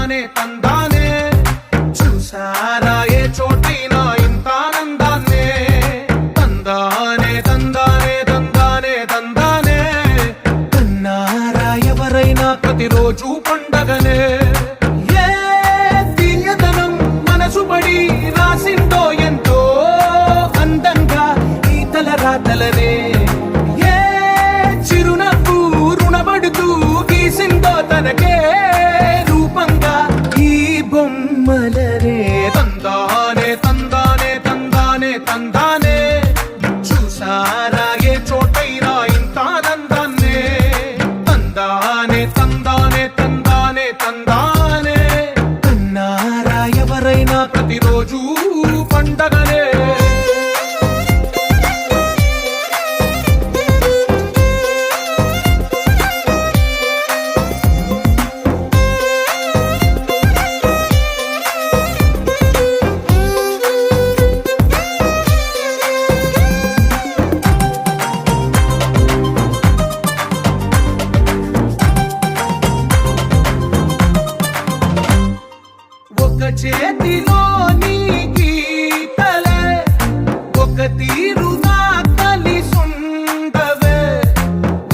తందానే తందానే చూసారా ఏ చోటైనా ఇంత ఆనందాన్నే తందానే తందానే తందానే తందానే కన్నారా ఎవరైనా ప్రతిరోజు పండగనే ఏ తీయదనం మనసు పడి రాసిందో ఎంతో అందంగా ఈ తలరాతలనే ఏ చిరునవ్వు రుణపడుతూ గీసిందో తనకే రూపంగా ఈ బొమ్మలనే తందానే తందానే తందానే తందానే చూసారా ఏ చోటైనా ఇంత ఆనందాన్నే తందానే తందానే తందానే తందానే కన్నారా ఎవరైనా ప్రతిరోజు పండగనే ఒక చేతిలో నీ గీతలే ఒక తీరుగా కలిసుండవే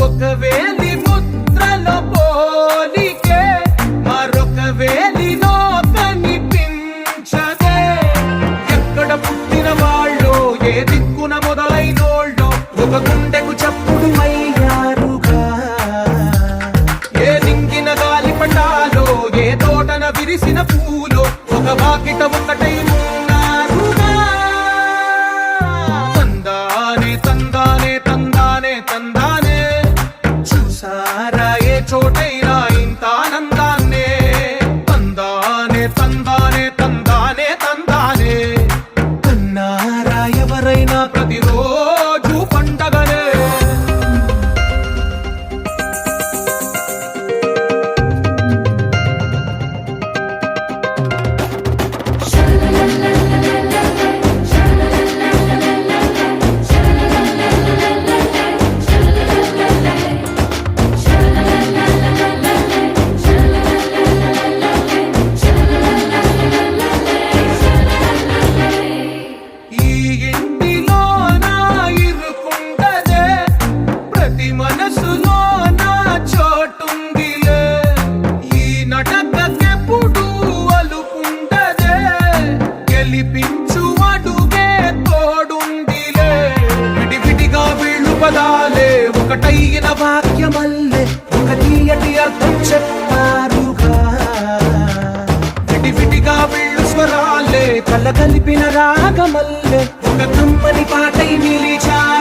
ఒక వేలి ముద్రల పోలికే మరొక వేలిలో కనిపించదే ఎక్కడ పుట్టిన వాళ్ళో ఏ దిక్కున మొదలైనోళ్ళో ఒక గుండెకు చప్పుడు అయ్యారుగా ఏ దింగిన గాలి పటాలో ఏ తోటన విరిసిన పూలో ఒక వాకిట ఒకటై ఉన్నారుగా తందానే తందానే తందానే తందానే చూసారా ఏ చోటైనా ఇంత ఆనందాన్నే తందానే తందానే తందానే తందానే కన్నారా ఎవరైనా ప్రతిరోజు పండగనే ఈ ఇంటిలో నా ఇరుకుండదే ప్రతి మనసులో నా చోటుందిలే ఈ నటకెప్పుడు అలుకుండదే గెలిపించు అడుగే తోడుందిలే విడివిడిగా వీళ్ళు పదాలే ఒకటైన వాక్యమల్లే ఒక తీయటి అర్థం చెప్పారుగా విడివిడిగా వీళ్ళు స్వరాలే కల కలిపిన రాగమల్లే ఒక కమ్మని పాటై నిలిచారు